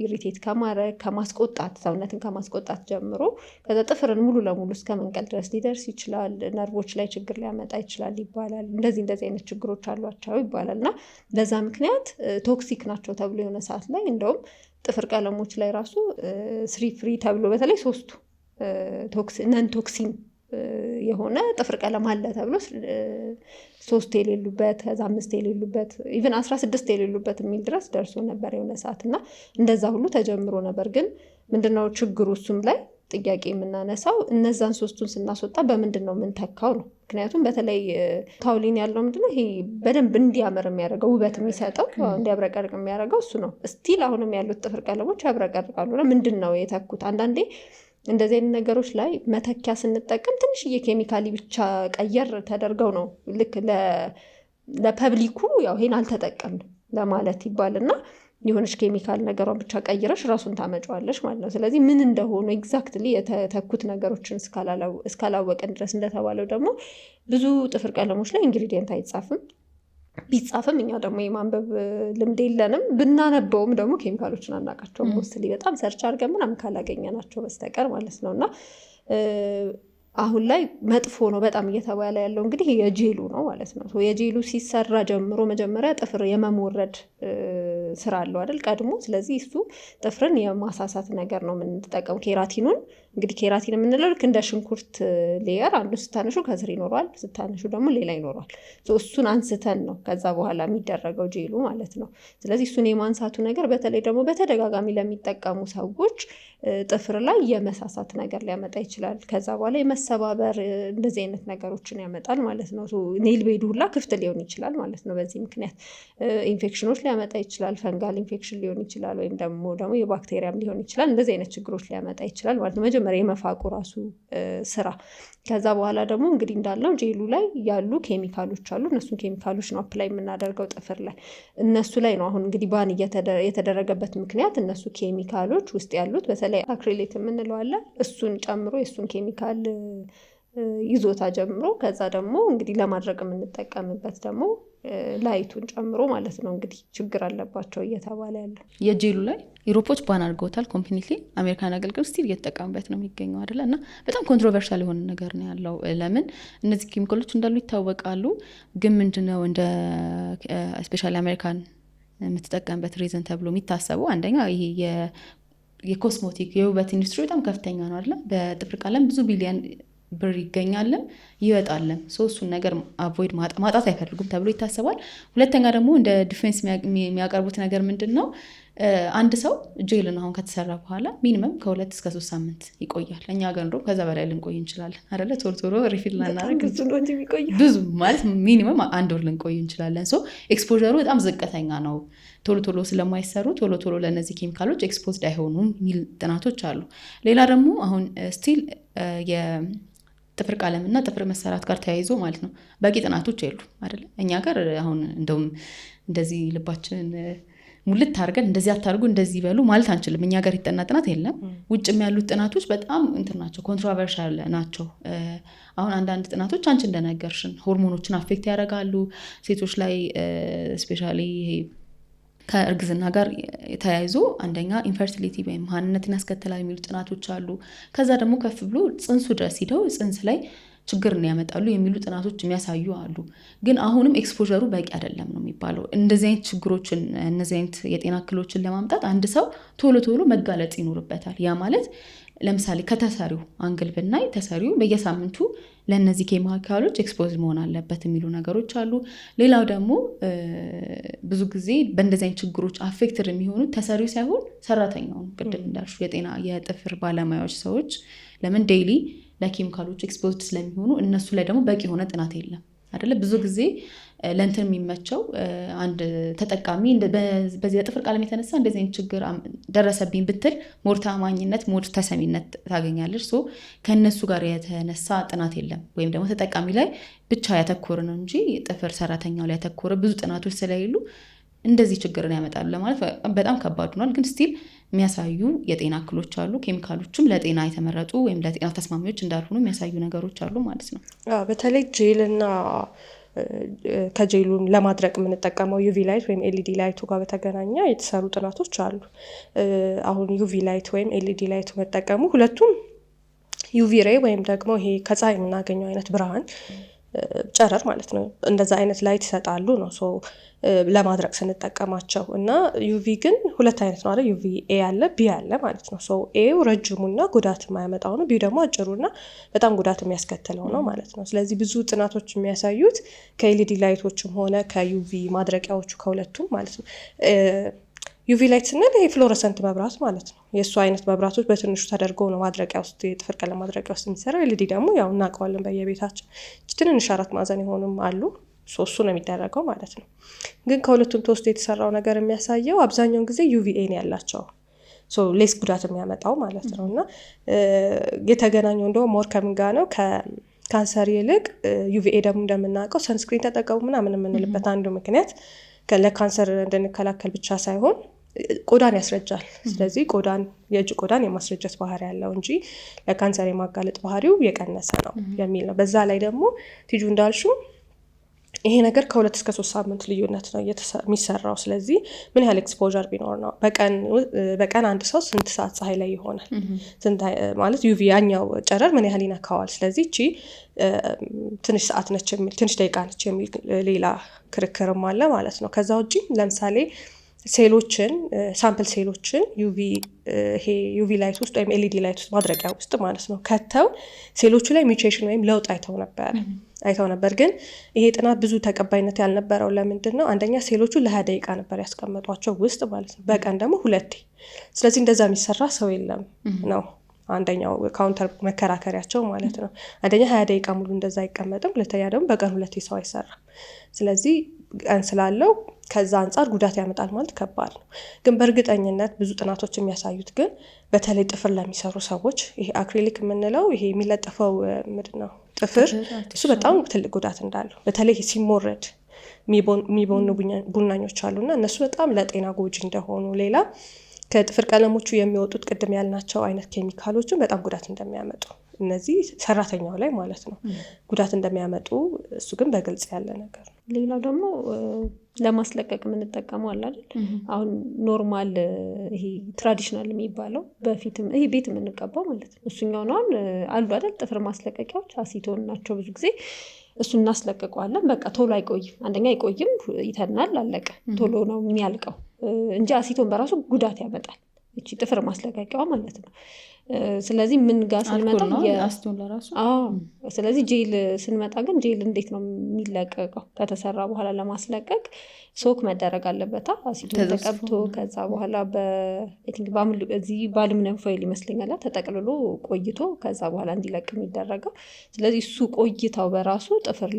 ኢሪቴት ከማድረግ ከማስቆጣት፣ ሰውነትን ከማስቆጣት ጀምሮ ከዛ ጥፍርን ሙሉ ለሙሉ እስከ መንቀል ድረስ ሊደርስ ይችላል። ነርቮች ላይ ችግር ሊያመጣ ይችላል ይባላል። እንደዚህ አይነት ችግሮች አሏቸው ይባላል እና በዛ ምክንያት ቶክሲክ ናቸው ተብሎ የሆነ ሰዓት ላይ እንደውም ጥፍር ቀለሞች ላይ ራሱ ፍሪ ተብሎ በተለይ 3ቱ ነን ቶክሲን የሆነ ጥፍር ቀለም አለ ተብሎ 3 የሌሉበት ከዛ 5 የሌሉበት ኢቨን 16 የሌሉበት የሚል ድረስ ደርሶ ነበር የሆነ ሰዓት እና እንደዛ ሁሉ ተጀምሮ ነበር። ግን ምንድነው ችግሩ? እሱም ላይ ጥያቄ የምናነሳው እነዛን 3ቱን ስናስወጣ በምንድን ነው የምንተካው ነው። ምክንያቱም በተለይ ታውሊን ያለው ምንድነው ይሄ በደንብ እንዲያምር የሚያደርገው ውበት የሚሰጠው እንዲያብረቀርቅ የሚያደርገው እሱ ነው። ስቲል አሁንም ያሉት ጥፍር ቀለሞች ያብረቀርቃሉ። ምንድን ነው የተኩት? አንዳንዴ እንደዚህ አይነት ነገሮች ላይ መተኪያ ስንጠቀም ትንሽዬ ኬሚካሊ ብቻ ቀየር ተደርገው ነው ልክ ለፐብሊኩ ያው ይሄን አልተጠቀምንም ለማለት ይባልና የሆነች ኬሚካል ነገሯን ብቻ ቀይረሽ ራሱን ታመጫዋለሽ ማለት ነው። ስለዚህ ምን እንደሆኑ ኤግዛክትሊ የተተኩት ነገሮችን እስካላወቀን ድረስ እንደተባለው ደግሞ ብዙ ጥፍር ቀለሞች ላይ ኢንግሪዲየንት አይጻፍም። ቢጻፍም እኛ ደግሞ የማንበብ ልምድ የለንም። ብናነበውም ደግሞ ኬሚካሎችን አናውቃቸውም። ሞስትሊ በጣም ሰርች አድርገን ምናምን ካላገኘናቸው በስተቀር ማለት ነው። እና አሁን ላይ መጥፎ ነው በጣም እየተባለ ያለው እንግዲህ የጄሉ ነው ማለት ነው። የጄሉ ሲሰራ ጀምሮ መጀመሪያ ጥፍር የመሞረድ ስራ አለው አይደል ቀድሞ። ስለዚህ እሱ ጥፍርን የማሳሳት ነገር ነው የምንጠቀሙ። ኬራቲኑን እንግዲህ ኬራቲን የምንለው ልክ እንደ ሽንኩርት ሌየር አንዱ ስታነሹ ከስር ይኖረዋል፣ ስታነሹ ደግሞ ሌላ ይኖረዋል። እሱን አንስተን ነው ከዛ በኋላ የሚደረገው ጄሉ ማለት ነው። ስለዚህ እሱን የማንሳቱ ነገር በተለይ ደግሞ በተደጋጋሚ ለሚጠቀሙ ሰዎች ጥፍር ላይ የመሳሳት ነገር ሊያመጣ ይችላል። ከዛ በኋላ የመሰባበር እንደዚህ አይነት ነገሮችን ያመጣል ማለት ነው። ኔል ቤዱ ሁላ ክፍት ሊሆን ይችላል ማለት ነው። በዚህ ምክንያት ኢንፌክሽኖች ሊያመጣ ይችላል። ፈንጋል ኢንፌክሽን ሊሆን ይችላል፣ ወይም ደግሞ የባክቴሪያም ሊሆን ይችላል። እንደዚህ አይነት ችግሮች ሊያመጣ ይችላል ማለት ነው። መጀመሪያ የመፋቁ ራሱ ስራ። ከዛ በኋላ ደግሞ እንግዲህ እንዳለው ጄሉ ላይ ያሉ ኬሚካሎች አሉ። እነሱን ኬሚካሎች ነው አፕላይ የምናደርገው ጥፍር ላይ። እነሱ ላይ ነው አሁን እንግዲህ ባን የተደረገበት ምክንያት እነሱ ኬሚካሎች ውስጥ ያሉት በተለይ አክሪሌት የምንለው አለ። እሱን ጨምሮ የእሱን ኬሚካል ይዞታ ጀምሮ ከዛ ደግሞ እንግዲህ ለማድረግ የምንጠቀምበት ደግሞ ላይቱን ጨምሮ ማለት ነው እንግዲህ ችግር አለባቸው እየተባለ ያለው። የጄሉ ላይ ዩሮፖች ባን አድርገውታል ኮምፕሊትሊ። አሜሪካን አገልግሎት ስቲል እየተጠቀሙበት ነው የሚገኘው አይደለ? እና በጣም ኮንትሮቨርሻል የሆነ ነገር ነው ያለው። ለምን እነዚህ ኬሚካሎች እንዳሉ ይታወቃሉ። ግን ምንድነው እንደ ስፔሻሊ አሜሪካን የምትጠቀምበት ሪዝን ተብሎ የሚታሰበው አንደኛ ይሄ የኮስሞቲክ የውበት ኢንዱስትሪ በጣም ከፍተኛ ነው አይደለ? በጥፍር ቀለም ብዙ ቢሊዮን ብር ይገኛልም ይወጣልም። እሱን ነገር አቮይድ ማጣት አይፈልጉም ተብሎ ይታሰባል። ሁለተኛ ደግሞ እንደ ዲፌንስ የሚያቀርቡት ነገር ምንድን ነው? አንድ ሰው ጄልን አሁን ከተሰራ በኋላ ሚኒመም ከ2 እስከ 3 ሳምንት ይቆያል። እኛ ጋር እንደውም ከዛ በላይ ልንቆይ እንችላለን አይደለ? ቶሎ ሪፊል ላናደርግ ብዙ ማለት ሚኒመም 1 ወር ልንቆይ እንችላለን። ኤክስፖዠሩ በጣም ዝቅተኛ ነው። ቶሎ ስለማይሰሩ ቶሎ ለእነዚህ ኬሚካሎች ኤክስፖዝድ አይሆኑም የሚል ጥናቶች አሉ። ሌላ ደግሞ አሁን ስቲል ጥፍር ቀለም እና ጥፍር መሰራት ጋር ተያይዞ ማለት ነው በቂ ጥናቶች የሉ አይደለ? እኛ ጋር አሁን እንደውም እንደዚህ ልባችንን ሙልት አድርገን እንደዚህ አታርጉ እንደዚህ ይበሉ ማለት አንችልም። እኛ ጋር የተጠና ጥናት የለም። ውጭም ያሉት ጥናቶች በጣም እንትን ናቸው፣ ኮንትሮቨርሻል ናቸው። አሁን አንዳንድ ጥናቶች አንቺ እንደነገርሽን ሆርሞኖችን አፌክት ያደርጋሉ ሴቶች ላይ ስፔሻሊ ይሄ ከእርግዝና ጋር ተያይዞ አንደኛ ኢንፈርቲሊቲ ወይም መሃንነትን ያስከትላል የሚሉ ጥናቶች አሉ። ከዛ ደግሞ ከፍ ብሎ ጽንሱ ድረስ ሂደው ጽንስ ላይ ችግርን ያመጣሉ የሚሉ ጥናቶች የሚያሳዩ አሉ። ግን አሁንም ኤክስፖዠሩ በቂ አይደለም ነው የሚባለው። እንደዚህ አይነት ችግሮችን እነዚህ አይነት የጤና እክሎችን ለማምጣት አንድ ሰው ቶሎ ቶሎ መጋለጥ ይኖርበታል። ያ ማለት ለምሳሌ ከተሰሪው አንግል ብናይ ተሰሪው በየሳምንቱ ለእነዚህ ኬሚካሎች ኤክስፖዝ መሆን አለበት የሚሉ ነገሮች አሉ። ሌላው ደግሞ ብዙ ጊዜ በእንደዚህ አይነት ችግሮች አፌክትድ የሚሆኑት ተሰሪው ሳይሆን ሰራተኛው፣ ቅድም እንዳልሹ የጥፍር ባለሙያዎች ሰዎች ለምን ዴይሊ ለኬሚካሎች ኤክስፖዝድ ስለሚሆኑ እነሱ ላይ ደግሞ በቂ የሆነ ጥናት የለም አይደለ? ብዙ ጊዜ ለእንትን የሚመቸው አንድ ተጠቃሚ በዚህ የጥፍር ቀለም የተነሳ እንደዚህ አይነት ችግር ደረሰብኝ ብትል ሞር ታማኝነት ሞር ተሰሚነት ታገኛለች። ሶ ከእነሱ ጋር የተነሳ ጥናት የለም ወይም ደግሞ ተጠቃሚ ላይ ብቻ ያተኮረ ነው እንጂ ጥፍር ሰራተኛው ላይ ያተኮረ ብዙ ጥናቶች ስለሌሉ እንደዚህ ችግርን ያመጣሉ ለማለት በጣም ከባድ ሆኗል። ግን ስቲል የሚያሳዩ የጤና እክሎች አሉ። ኬሚካሎችም ለጤና የተመረጡ ወይም ለጤና ተስማሚዎች እንዳልሆኑ የሚያሳዩ ነገሮች አሉ ማለት ነው። በተለይ ጄልና ከጄሉን ለማድረቅ የምንጠቀመው ዩቪ ላይት ወይም ኤልኢዲ ላይቱ ጋር በተገናኘ የተሰሩ ጥናቶች አሉ። አሁን ዩቪ ላይት ወይም ኤልኢዲ ላይቱ መጠቀሙ ሁለቱም ዩቪ ሬይ ወይም ደግሞ ይሄ ከፀሐይ የምናገኘው አይነት ብርሃን ጨረር ማለት ነው። እንደዛ አይነት ላይት ይሰጣሉ ነው ለማድረቅ ስንጠቀማቸው። እና ዩቪ ግን ሁለት አይነት ነው አይደል? ዩቪ ኤ ያለ ቢ ያለ ማለት ነው። ኤው ረጅሙና ጉዳት የማያመጣው ነው፣ ቢ ደግሞ አጭሩና በጣም ጉዳት የሚያስከትለው ነው ማለት ነው። ስለዚህ ብዙ ጥናቶች የሚያሳዩት ከኤልኢዲ ላይቶችም ሆነ ከዩቪ ማድረቂያዎቹ ከሁለቱም ማለት ነው። ዩቪ ላይት ስንል ይሄ ፍሎረሰንት መብራት ማለት ነው። የእሱ አይነት መብራቶች በትንሹ ተደርጎ ነው ማድረቂያ ውስጥ የጥፍር ቀለም ማድረቂያ ውስጥ የሚሰራው። ኤልኢዲ ደግሞ ያው እናውቀዋለን በየቤታችን ትንንሽ 4 ማዕዘን የሆኑም አሉ። እሱ ነው የሚደረገው ማለት ነው። ግን ከሁለቱም ተወስዶ የተሰራው ነገር የሚያሳየው አብዛኛውን ጊዜ ዩቪኤን ያላቸው ሌስ ጉዳት የሚያመጣው ማለት ነው። እና የተገናኘው እንደውም ሞር ከምን ጋር ነው ከካንሰር ይልቅ ዩቪኤ ደግሞ እንደምናውቀው ሰንስክሪን ተጠቀሙ ምናምን የምንልበት አንዱ ምክንያት ለካንሰር እንድንከላከል ብቻ ሳይሆን ቆዳን ያስረጃል። ስለዚህ የእጅ ቆዳን የማስረጀት ባህሪ ያለው እንጂ ለካንሰር የማጋለጥ ባህሪው የቀነሰ ነው የሚል ነው። በዛ ላይ ደግሞ ቲጁ እንዳልሹ ይሄ ነገር ከ2 እስከ 3 ሳምንት ልዩነት ነው የሚሰራው። ስለዚህ ምን ያህል ኤክስፖዠር ቢኖር ነው በቀን አንድ ሰው ስንት ሰዓት ፀሐይ ላይ ይሆናል ማለት ዩቪ ያኛው ጨረር ምን ያህል ይነካዋል። ስለዚህ እቺ ትንሽ ሰዓት ነች የሚል ትንሽ ደቂቃ ነች የሚል ሌላ ክርክርም አለ ማለት ነው። ከዛ ውጪ ለምሳሌ ሴሎችን ሳምፕል ሴሎችን ዩቪ ላይት ውስጥ ወይም ኤልኢዲ ላይት ውስጥ ማድረቂያ ውስጥ ማለት ነው ከተው ሴሎቹ ላይ ሚውቴሽን ወይም ለውጥ አይተው ነበር። ግን ይሄ ጥናት ብዙ ተቀባይነት ያልነበረው ለምንድን ነው? አንደኛ ሴሎቹ ለ20 ደቂቃ ነበር ያስቀመጧቸው ውስጥ ማለት ነው፣ በቀን ደግሞ 2። ስለዚህ እንደዛ የሚሰራ ሰው የለም ነው አንደኛው ካውንተር መከራከሪያቸው ማለት ነው። አንደኛ 20 ደቂቃ ሙሉ እንደዛ አይቀመጥም፣ ሁለተኛ ደግሞ በቀን 2 ሰው አይሰራም። ስለዚህ ቀን ስላለው ከዛ አንጻር ጉዳት ያመጣል ማለት ከባድ ነው። ግን በእርግጠኝነት ብዙ ጥናቶች የሚያሳዩት ግን በተለይ ጥፍር ለሚሰሩ ሰዎች ይሄ አክሪሊክ የምንለው ይሄ የሚለጠፈው ምንድን ነው ጥፍር፣ እሱ በጣም ትልቅ ጉዳት እንዳለው በተለይ ሲሞረድ የሚቦኑ ቡናኞች አሉና እነሱ በጣም ለጤና ጎጂ እንደሆኑ፣ ሌላ ከጥፍር ቀለሞቹ የሚወጡት ቅድም ያልናቸው አይነት ኬሚካሎችን በጣም ጉዳት እንደሚያመጡ እነዚህ ሰራተኛው ላይ ማለት ነው ጉዳት እንደሚያመጡ እሱ ግን በግልጽ ያለ ነገር ነው። ሌላው ደግሞ ለማስለቀቅ የምንጠቀመው አለ አይደል? አሁን ኖርማል ይሄ ትራዲሽናል የሚባለው በፊትም ይሄ ቤት የምንቀባው ማለት ነው እሱኛው ነው አሉ አይደል? ጥፍር ማስለቀቂያዎች አሲቶን ናቸው ብዙ ጊዜ እሱ እናስለቀቀዋለን። በቃ ቶሎ አይቆይም፣ አንደኛ አይቆይም፣ ይተናል፣ አለቀ፣ ቶሎ ነው የሚያልቀው እንጂ አሲቶን በራሱ ጉዳት ያመጣል። እቺ ጥፍር ማስለቀቂያዋ ማለት ነው። ስለዚህ ምን ጋር ስንመጣ አስቶን ለራሱ ስለዚህ ጄል ስንመጣ ግን ጄል እንዴት ነው የሚለቀቀው? ከተሰራ በኋላ ለማስለቀቅ ሶክ መደረግ አለበት አሲቶን ተቀብቶ፣ ከዛ በኋላ በዚህ በአሉሚኒየም ፎይል ይመስለኛል ተጠቅልሎ ቆይቶ ከዛ በኋላ እንዲለቅ የሚደረገው። ስለዚህ እሱ ቆይታው በራሱ ጥፍሩ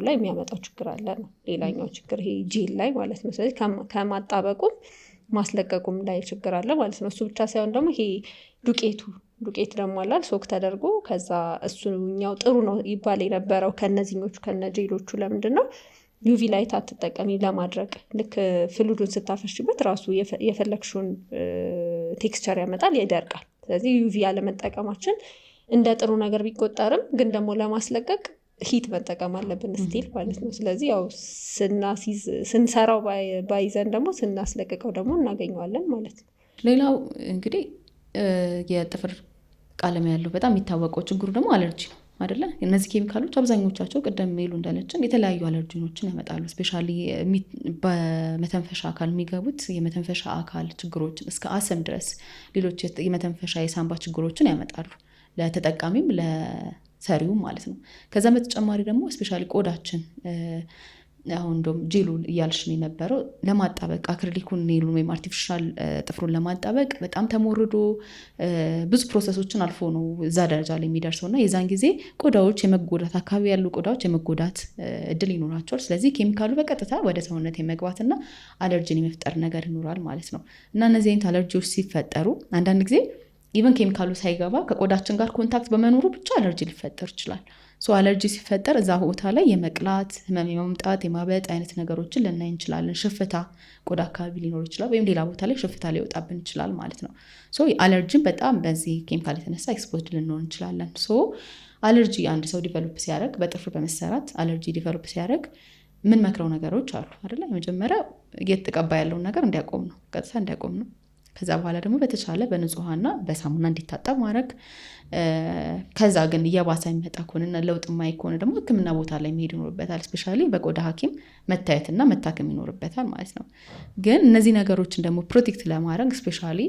ላይ የሚያመጣው ችግር አለ ነው ሌላኛው ችግር ይሄ ጄል ላይ ማለት ነው። ስለዚህ ከማጣበቁም ማስለቀቁም ላይ ችግር አለ ማለት ነው። እሱ ብቻ ሳይሆን ደግሞ ይሄ ዱቄት ደግሞ አላል ሶክ ተደርጎ ከዛ እሱኛው ጥሩ ነው ይባል የነበረው ከነዚህኞቹ ከነጄሎቹ ለምንድን ነው ዩቪ ላይት አትጠቀሚ ለማድረግ። ልክ ፍሉዱን ስታፈሽበት ራሱ የፈለግሽውን ቴክስቸር ያመጣል፣ ይደርቃል። ስለዚህ ዩቪ ያለመጠቀማችን እንደ ጥሩ ነገር ቢቆጠርም ግን ደግሞ ለማስለቀቅ ሂት መጠቀም አለብን ስቲል ማለት ነው። ስለዚህ ያው ስንሰራው ባይዘን ደግሞ ስናስለቅቀው ደግሞ እናገኘዋለን ማለት ነው። ሌላው እንግዲህ የጥፍር ቀለም ያለው በጣም የሚታወቀው ችግሩ ደግሞ አለርጂ ነው አይደለ? እነዚህ ኬሚካሎች አብዛኞቻቸው ቅደም ሜሉ እንዳለችን የተለያዩ አለርጂኖችን ያመጣሉ። ስፔሻሊ በመተንፈሻ አካል የሚገቡት የመተንፈሻ አካል ችግሮችን እስከ አሰም ድረስ ሌሎች የመተንፈሻ የሳንባ ችግሮችን ያመጣሉ፣ ለተጠቃሚም ለሰሪውም ማለት ነው። ከዛ በተጨማሪ ደግሞ ስፔሻሊ ቆዳችን አሁን እንደውም ጄሉን እያልሽን የነበረው ለማጣበቅ አክሪሊኩን ኔሉን ወይም አርቲፊሻል ጥፍሩን ለማጣበቅ በጣም ተሞርዶ ብዙ ፕሮሰሶችን አልፎ ነው እዛ ደረጃ ላይ የሚደርሰው እና የዛን ጊዜ ቆዳዎች የመጎዳት አካባቢ ያሉ ቆዳዎች የመጎዳት እድል ይኖራቸዋል። ስለዚህ ኬሚካሉ በቀጥታ ወደ ሰውነት የመግባትና አለርጂን የመፍጠር ነገር ይኖራል ማለት ነው። እና እነዚህ አይነት አለርጂዎች ሲፈጠሩ አንዳንድ ጊዜ ኢቨን ኬሚካሉ ሳይገባ ከቆዳችን ጋር ኮንታክት በመኖሩ ብቻ አለርጂ ሊፈጠር ይችላል። አለርጂ ሲፈጠር እዛ ቦታ ላይ የመቅላት ህመም፣ የመምጣት፣ የማበጥ አይነት ነገሮችን ልናይ እንችላለን። ሽፍታ ቆዳ አካባቢ ሊኖር ይችላል፣ ወይም ሌላ ቦታ ላይ ሽፍታ ሊወጣብን ይችላል ማለት ነው። አለርጂን በጣም በዚህ ኬሚካል የተነሳ ኤክስፖዝድ ልንሆን እንችላለን። አለርጂ አንድ ሰው ዲቨሎፕ ሲያደርግ በጥፍር በመሰራት አለርጂ ዲቨሎፕ ሲያደርግ ምን መክረው ነገሮች አሉ አይደለ? የመጀመሪያ እየተቀባ ያለውን ነገር እንዲያቆም ነው፣ ቀጥታ እንዲያቆም ነው። ከዛ በኋላ ደግሞ በተቻለ በንጹህና በሳሙና እንዲታጠብ ማድረግ። ከዛ ግን እየባሰ የሚመጣ ከሆነና ለውጥ ማይ ከሆነ ደግሞ ሕክምና ቦታ ላይ መሄድ ይኖርበታል። ስፔሻሊ በቆዳ ሐኪም መታየትና መታከም ይኖርበታል ማለት ነው። ግን እነዚህ ነገሮችን ደግሞ ፕሮቴክት ለማድረግ ስፔሻሊ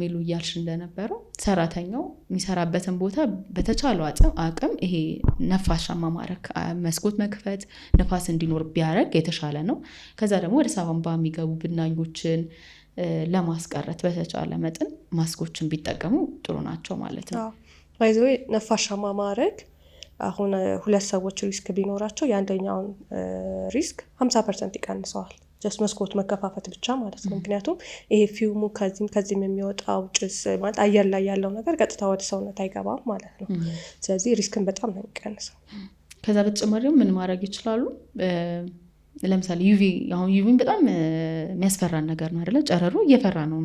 ሜሉ እያልሽ እንደነበረው ሰራተኛው የሚሰራበትን ቦታ በተቻለው አቅም ይሄ ነፋሻማ ማድረግ፣ መስኮት መክፈት፣ ነፋስ እንዲኖር ቢያደርግ የተሻለ ነው። ከዛ ደግሞ ወደ ሳንባ የሚገቡ ብናኞችን ለማስቀረት በተቻለ መጠን ማስኮችን ቢጠቀሙ ጥሩ ናቸው ማለት ነው። ባይዘዌ ነፋሻማ ማድረግ አሁን 2 ሰዎች ሪስክ ቢኖራቸው የአንደኛውን ሪስክ 50% ይቀንሰዋል። ጀስት መስኮት መከፋፈት ብቻ ማለት ነው። ምክንያቱም ይሄ ፊውሙ ከዚህም የሚወጣው ጭስ ማለት አየር ላይ ያለው ነገር ቀጥታ ወደ ሰውነት አይገባም ማለት ነው። ስለዚህ ሪስክን በጣም ነው የሚቀንሰው። ከዛ በተጨማሪ ምን ማድረግ ይችላሉ? ለምሳሌ ዩቪ አሁን ዩቪን በጣም የሚያስፈራን ነገር ነው አይደለ? ጨረሩ እየፈራ ነው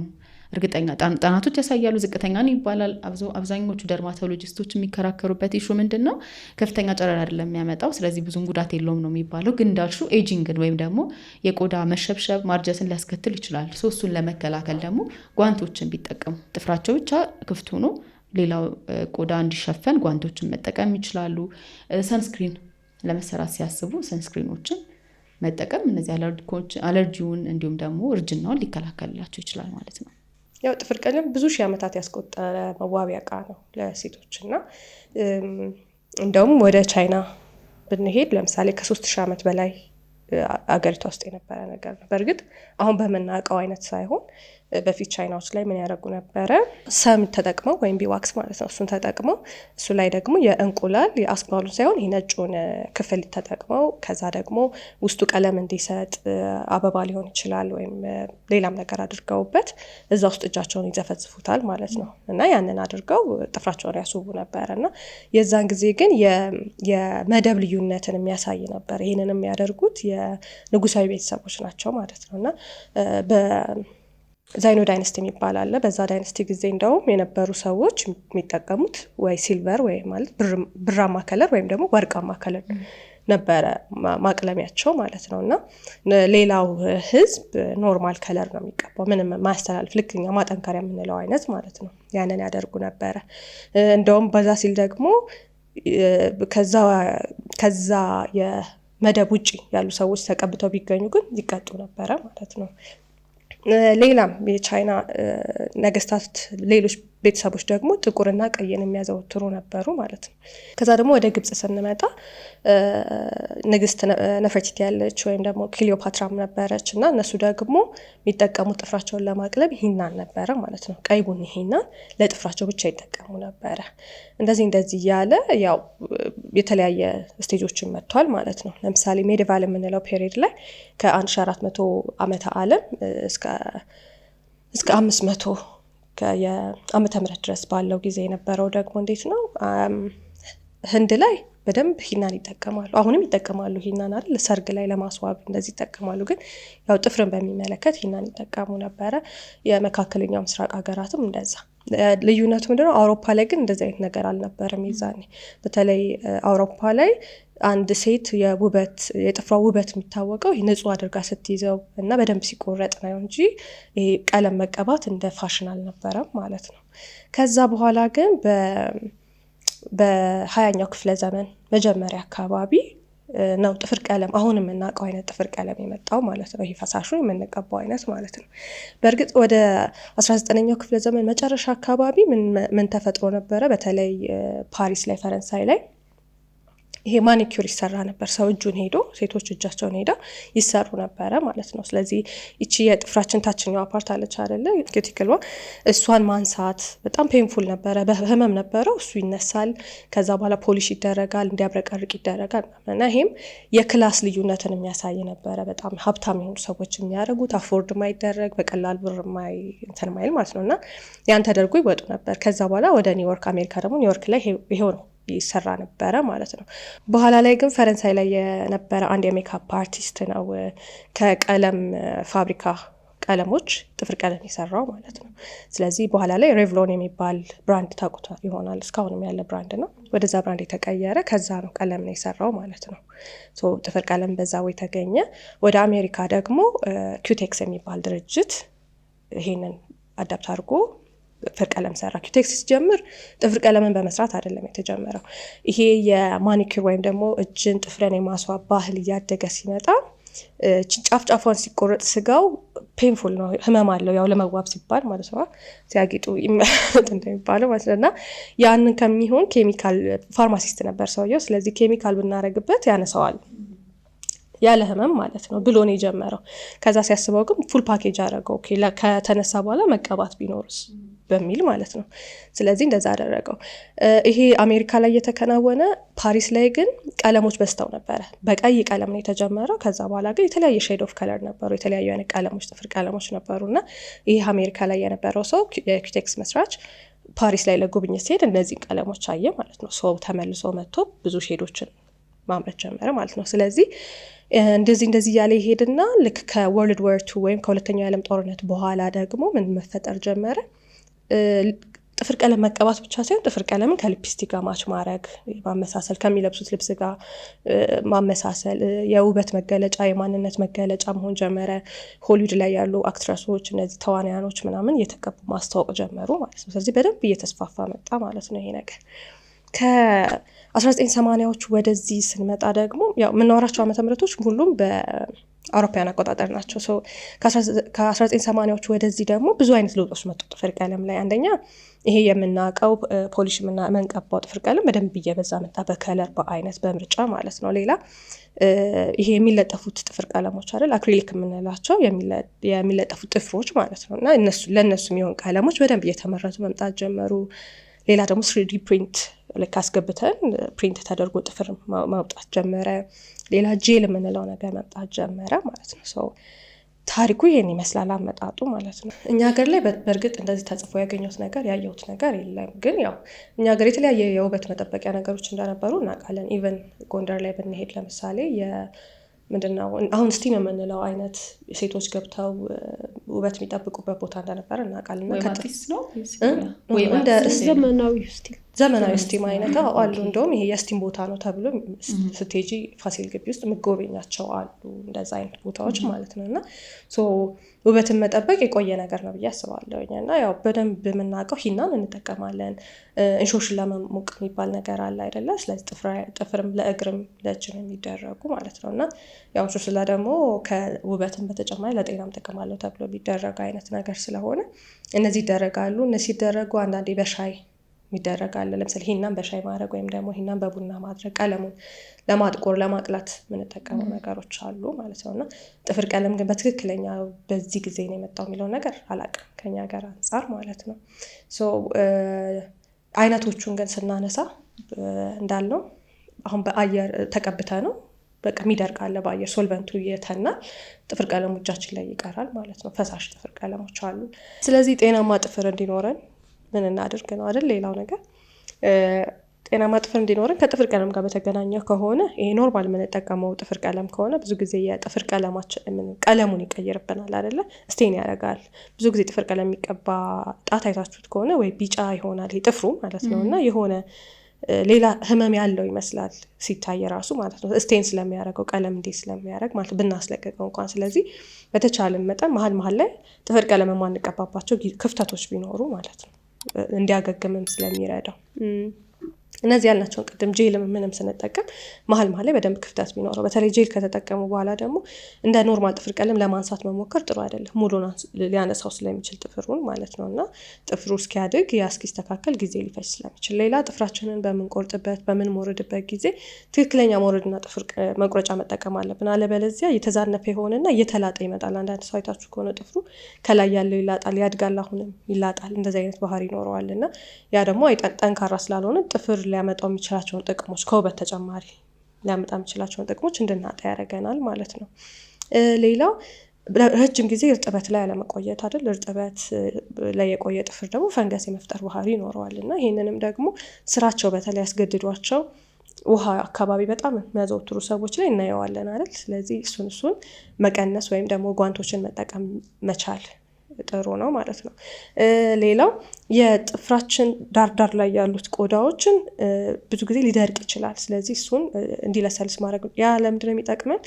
እርግጠኛ ጥናቶች ያሳያሉ። ዝቅተኛ ነው ይባላል። አብዛኞቹ ደርማቶሎጂስቶች የሚከራከሩበት ኢሹ ምንድን ነው? ከፍተኛ ጨረር አይደለም የሚያመጣው፣ ስለዚህ ብዙም ጉዳት የለውም ነው የሚባለው። ግን እንዳልሹ ኤጂንግን ወይም ደግሞ የቆዳ መሸብሸብ ማርጀትን ሊያስከትል ይችላል። እሱን ለመከላከል ደግሞ ጓንቶችን ቢጠቀሙ ጥፍራቸው ብቻ ክፍት ሆኖ ሌላው ቆዳ እንዲሸፈን ጓንቶችን መጠቀም ይችላሉ። ሰንስክሪን ለመሰራት ሲያስቡ ሰንስክሪኖችን መጠቀም እነዚህ አለርጂውን እንዲሁም ደግሞ እርጅናውን ሊከላከልላቸው ይችላል ማለት ነው። ያው ጥፍር ቀለም ብዙ ሺህ ዓመታት ያስቆጠረ መዋቢያ ዕቃ ነው ለሴቶች እና እንደውም ወደ ቻይና ብንሄድ ለምሳሌ ከ3000 ዓመት በላይ አገሪቷ ውስጥ የነበረ ነገር ነው። በእርግጥ አሁን በምናውቀው አይነት ሳይሆን በፊት ቻይናዎች ላይ ምን ያደርጉ ነበረ? ሰም ተጠቅመው ወይም ቢዋክስ ማለት ነው፣ እሱን ተጠቅመው እሱ ላይ ደግሞ የእንቁላል የአስኳሉን ሳይሆን የነጩን ክፍል ተጠቅመው ከዛ ደግሞ ውስጡ ቀለም እንዲሰጥ አበባ ሊሆን ይችላል ወይም ሌላም ነገር አድርገውበት እዛ ውስጥ እጃቸውን ይዘፈዝፉታል ማለት ነው። እና ያንን አድርገው ጥፍራቸውን ያስውቡ ነበረ እና የዛን ጊዜ ግን የመደብ ልዩነትን የሚያሳይ ነበር። ይህንን የሚያደርጉት የንጉሳዊ ቤተሰቦች ናቸው ማለት ነው። እና ዛይኖ ዳይነስቲ የሚባል አለ። በዛ ዳይነስቲ ጊዜ እንደውም የነበሩ ሰዎች የሚጠቀሙት ወይ ሲልቨር ወይ ማለት ብራማ ከለር ወይም ደግሞ ወርቃማ ከለር ነበረ ማቅለሚያቸው ማለት ነው። እና ሌላው ህዝብ ኖርማል ከለር ነው የሚቀባው፣ ምንም ማያስተላልፍ ልክኛ ማጠንከሪያ የምንለው አይነት ማለት ነው። ያንን ያደርጉ ነበረ። እንደውም በዛ ሲል ደግሞ ከዛ የመደብ ውጪ ያሉ ሰዎች ተቀብተው ቢገኙ ግን ይቀጡ ነበረ ማለት ነው። ሌላም የቻይና ነገስታት ሌሎች ቤተሰቦች ደግሞ ጥቁርና ቀይን የሚያዘወትሩ ነበሩ ማለት ነው። ከዛ ደግሞ ወደ ግብጽ ስንመጣ ንግስት ነፈርቲቲ ያለች ወይም ደግሞ ክሊዮፓትራም ነበረች እና እነሱ ደግሞ የሚጠቀሙት ጥፍራቸውን ለማቅለብ ሂናን ነበረ ማለት ነው። ቀይ ቡኒ ሂናን ለጥፍራቸው ብቻ ይጠቀሙ ነበረ። እንደዚህ እያለ ያው የተለያየ ስቴጆችን መጥቷል ማለት ነው። ለምሳሌ ሜዲቫል የምንለው ፔሪድ ላይ ከ1400 ዓመተ ዓለም እስከ 500 የዓመተ ምህረት ድረስ ባለው ጊዜ የነበረው ደግሞ እንዴት ነው? ህንድ ላይ በደንብ ሂናን ይጠቀማሉ። አሁንም ይጠቀማሉ ሂናን አይደል፣ ሰርግ ላይ ለማስዋብ እንደዚህ ይጠቀማሉ። ግን ያው ጥፍርን በሚመለከት ሂናን ይጠቀሙ ነበረ። የመካከለኛው ምስራቅ ሀገራትም እንደዛ። ልዩነቱ ምንድነው? አውሮፓ ላይ ግን እንደዚህ አይነት ነገር አልነበረም ይዛኔ። በተለይ አውሮፓ ላይ አንድ ሴት የጥፍሯ ውበት የሚታወቀው ንጹህ አድርጋ ስትይዘው እና በደንብ ሲቆረጥ ነው እንጂ ይሄ ቀለም መቀባት እንደ ፋሽን አልነበረም ማለት ነው። ከዛ በኋላ ግን በ20ኛው ክፍለ ዘመን መጀመሪያ አካባቢ ነው ጥፍር ቀለም አሁን የምናውቀው አይነት ጥፍር ቀለም የመጣው ማለት ነው። ይሄ ፈሳሹ የምንቀባው አይነት ማለት ነው። በእርግጥ ወደ 19ኛው ክፍለ ዘመን መጨረሻ አካባቢ ምን ተፈጥሮ ነበረ? በተለይ ፓሪስ ላይ ፈረንሳይ ላይ ይሄ ማኒኪዩር ይሰራ ነበር። ሰው እጁን ሄዶ ሴቶች እጃቸውን ሄዳ ይሰሩ ነበረ ማለት ነው። ስለዚህ ይቺ የጥፍራችን ታችኛዋ ፓርት አለች አይደለ? ኪዩቲክልዋ፣ እሷን ማንሳት በጣም ፔንፉል ነበረ፣ በህመም ነበረው። እሱ ይነሳል። ከዛ በኋላ ፖሊሽ ይደረጋል፣ እንዲያብረቀርቅ ይደረጋል እና ይሄም የክላስ ልዩነትን የሚያሳይ ነበረ። በጣም ሀብታም የሆኑ ሰዎች የሚያደርጉት አፎርድ ማይደረግ በቀላል ብር እንትን ማይል ማለት ነው እና ያን ተደርጎ ይወጡ ነበር። ከዛ በኋላ ወደ ኒውዮርክ፣ አሜሪካ ደግሞ ኒውዮርክ ላይ ይሄው ነው ይሰራ ነበረ ማለት ነው። በኋላ ላይ ግን ፈረንሳይ ላይ የነበረ አንድ የሜካፕ አርቲስት ነው ከቀለም ፋብሪካ ቀለሞች ጥፍር ቀለም የሰራው ማለት ነው። ስለዚህ በኋላ ላይ ሬቭሎን የሚባል ብራንድ ታውቁት ይሆናል፣ እስካሁንም ያለ ብራንድ ነው። ወደዛ ብራንድ የተቀየረ ከዛ ነው ቀለም ነው የሰራው ማለት ነው። ጥፍር ቀለም በዛ ወይ ተገኘ። ወደ አሜሪካ ደግሞ ኪዩቴክስ የሚባል ድርጅት ይሄንን አዳፕት አድርጎ ጥፍር ቀለም ሰራ። ኪዩቴክስ ሲጀምር ጥፍር ቀለምን በመስራት አይደለም የተጀመረው። ይሄ የማኒኪር ወይም ደግሞ እጅን ጥፍርን የማስዋብ ባህል እያደገ ሲመጣ ጫፍ ጫፏን ሲቆረጥ ስጋው ፔንፉል ነው፣ ህመም አለው። ያው ለመዋብ ሲባል ማለት ነው፣ ሲያጌጡ ይመረጥ እንደሚባለው ማለት ነው። እና ያንን ከሚሆን ኬሚካል ፋርማሲስት ነበር ሰውየው። ስለዚህ ኬሚካል ብናረግበት ያነሰዋል ያለ ህመም ማለት ነው ብሎ ነው የጀመረው። ከዛ ሲያስበው ግን ፉል ፓኬጅ አደረገው። ከተነሳ በኋላ መቀባት ቢኖርስ በሚል ማለት ነው። ስለዚህ እንደዛ አደረገው። ይሄ አሜሪካ ላይ የተከናወነ፣ ፓሪስ ላይ ግን ቀለሞች በስተው ነበረ። በቀይ ቀለም ነው የተጀመረው። ከዛ በኋላ ግን የተለያየ ሼድ ኦፍ ከለር ነበሩ፣ የተለያዩ አይነት ቀለሞች ጥፍር ቀለሞች ነበሩ እና ይሄ አሜሪካ ላይ የነበረው ሰው የኪዩቴክስ መስራች ፓሪስ ላይ ለጉብኝት ሲሄድ እነዚህ ቀለሞች አየ ማለት ነው። ሰው ተመልሶ መጥቶ ብዙ ሼዶችን ማምረት ጀመረ ማለት ነው። ስለዚህ እንደዚህ እያለ ይሄድና ልክ ከወርልድ ዋር 2 ወይም ከሁለተኛው የዓለም ጦርነት በኋላ ደግሞ ምን መፈጠር ጀመረ? ጥፍር ቀለም መቀባት ብቻ ሳይሆን ጥፍር ቀለምን ከሊፕስቲክ ጋር ማች ማድረግ፣ ማመሳሰል፣ ከሚለብሱት ልብስ ጋር ማመሳሰል የውበት መገለጫ የማንነት መገለጫ መሆን ጀመረ። ሆሊውድ ላይ ያሉ አክትረሶች፣ እነዚህ ተዋናያኖች ምናምን እየተቀቡ ማስተዋወቅ ጀመሩ ማለት ነው። ስለዚህ በደንብ እየተስፋፋ መጣ ማለት ነው ይሄ ነገር። ከ1980ዎቹ ወደዚህ ስንመጣ ደግሞ ያው የምናወራቸው ዓመተ ምህረቶች ሁሉም በአውሮፓውያን አቆጣጠር ናቸው። ከ1980ዎቹ ወደዚህ ደግሞ ብዙ አይነት ለውጦች መጡ ጥፍር ቀለም ላይ። አንደኛ ይሄ የምናውቀው ፖሊሽ መንቀባው ጥፍር ቀለም በደንብ እየበዛ መጣ፣ በከለር በአይነት በምርጫ ማለት ነው። ሌላ ይሄ የሚለጠፉት ጥፍር ቀለሞች አይደል፣ አክሪሊክ የምንላቸው የሚለጠፉት ጥፍሮች ማለት ነው እና ለእነሱ የሚሆን ቀለሞች በደንብ እየተመረቱ መምጣት ጀመሩ። ሌላ ደግሞ 3D ፕሪንት ልክ አስገብተን ፕሪንት ተደርጎ ጥፍር ማውጣት ጀመረ። ሌላ ጄል የምንለው ነገር መምጣት ጀመረ ማለት ነው። ሰው ታሪኩ ይሄን ይመስላል አመጣጡ ማለት ነው። እኛ ሀገር ላይ በእርግጥ እንደዚህ ተጽፎ ያገኘሁት ነገር ያየሁት ነገር የለም። ግን ያው እኛ ሀገር የተለያየ የውበት መጠበቂያ ነገሮች እንደነበሩ እናውቃለን። ኢቨን ጎንደር ላይ ብንሄድ ለምሳሌ ምንድነው አሁን ስቲም የምንለው አይነት ሴቶች ገብተው ውበት የሚጠብቁበት ቦታ እንደነበረ እናውቃለን። ዘመናዊ ስቲም አይነት አሉ። እንደውም ይሄ የስቲም ቦታ ነው ተብሎ ስቴጂ ፋሲል ግቢ ውስጥ የምጎበኛቸው አሉ፣ እንደዛ አይነት ቦታዎች ማለት ነው። እና ውበትን መጠበቅ የቆየ ነገር ነው ብዬ አስባለሁ። እና ያው በደንብ የምናውቀው ሂናን እንጠቀማለን። እንሾሽን ለመሞቅ የሚባል ነገር አለ አይደለ? ስለዚህ ጥፍርም ለእግርም ለእጅም የሚደረጉ ማለት ነው። እና ያው እንሾሽላ ደግሞ ከውበትን በተጨማሪ ለጤናም ጥቅም አለው ተብሎ የሚደረግ አይነት ነገር ስለሆነ እነዚህ ይደረጋሉ። እነዚህ ሲደረጉ አንዳንዴ በሻይ ይደረጋል። ለምሳሌ ሂናን በሻይ ማድረግ ወይም ደግሞ ሂናን በቡና ማድረግ፣ ቀለሙን ለማጥቆር ለማቅላት የምንጠቀመው ነገሮች አሉ ማለት ነው። እና ጥፍር ቀለም ግን በትክክለኛ በዚህ ጊዜ ነው የመጣው የሚለው ነገር አላውቅም ከኛ ጋር አንጻር ማለት ነው። አይነቶቹን ግን ስናነሳ እንዳልነው አሁን በአየር ተቀብተ ነው በቃ የሚደርቅ አለ በአየር ሶልቨንቱ የተናል፣ ጥፍር ቀለሙ እጃችን ላይ ይቀራል ማለት ነው። ፈሳሽ ጥፍር ቀለሞች አሉ። ስለዚህ ጤናማ ጥፍር እንዲኖረን ምን እናድርግ ነው አይደል? ሌላው ነገር ጤናማ ጥፍር እንዲኖረን ከጥፍር ቀለም ጋር በተገናኘ ከሆነ ይሄ ኖርማል የምንጠቀመው ጥፍር ቀለም ከሆነ ብዙ ጊዜ የጥፍር ቀለሙን ይቀይርብናል አይደለ? ስቴን ያደርጋል። ብዙ ጊዜ ጥፍር ቀለም የሚቀባ ጣት አይታችሁት ከሆነ ወይ ቢጫ ይሆናል ጥፍሩ ማለት ነው እና የሆነ ሌላ ህመም ያለው ይመስላል ሲታይ ራሱ ማለት ነው። ስቴን ስለሚያደርገው ቀለም እንዴት ስለሚያደርግ ማለት ብናስለቀቀው እንኳን። ስለዚህ በተቻለን መጠን መሀል ላይ ጥፍር ቀለም የማንቀባባቸው ክፍተቶች ቢኖሩ ማለት ነው እንዲያገግምም ስለሚረዳው እነዚህ ያልናቸውን ቅድም ጄል ምንም ስንጠቀም መሀል ላይ በደንብ ክፍተት ቢኖረው በተለይ ጄል ከተጠቀሙ በኋላ ደግሞ እንደ ኖርማል ጥፍር ቀለም ለማንሳት መሞከር ጥሩ አይደለም። ሙሉን ሊያነሳው ስለሚችል ጥፍሩን ማለት ነው እና ጥፍሩ እስኪያድግ እስኪስተካከል ጊዜ ሊፈጅ ስለሚችል ሌላ ጥፍራችንን በምንቆርጥበት በምንሞርድበት ጊዜ ትክክለኛ ሞረድና ጥፍር መቁረጫ መጠቀም አለብን። አለበለዚያ እየተዛነፈ የሆነና እየተላጠ ይመጣል። አንዳንድ ሰው አይታችሁ ከሆነ ጥፍሩ ከላይ ያለው ይላጣል፣ ያድጋል፣ አሁንም ይላጣል። እንደዚህ አይነት ባህሪ ይኖረዋል እና ያ ደግሞ ጠንካራ ስላልሆነ ጥፍር ሊያመጣው የሚችላቸውን ጥቅሞች ከውበት ተጨማሪ ሊያመጣ የሚችላቸውን ጥቅሞች እንድናጣ ያደርገናል ማለት ነው። ሌላው ረጅም ጊዜ እርጥበት ላይ አለመቆየት አይደል? እርጥበት ላይ የቆየ ጥፍር ደግሞ ፈንገስ የመፍጠር ባህሪ ይኖረዋል እና ይህንንም ደግሞ ስራቸው በተለይ ያስገድዷቸው ውሃ አካባቢ በጣም የሚያዘወትሩ ሰዎች ላይ እናየዋለን አይደል? ስለዚህ እሱን መቀነስ ወይም ደግሞ ጓንቶችን መጠቀም መቻል ጥሩ ነው ማለት ነው። ሌላው የጥፍራችን ዳርዳር ላይ ያሉት ቆዳዎችን ብዙ ጊዜ ሊደርቅ ይችላል። ስለዚህ እሱን እንዲለሰልስ ማድረግ ያ ለምንድን ነው የሚጠቅመን?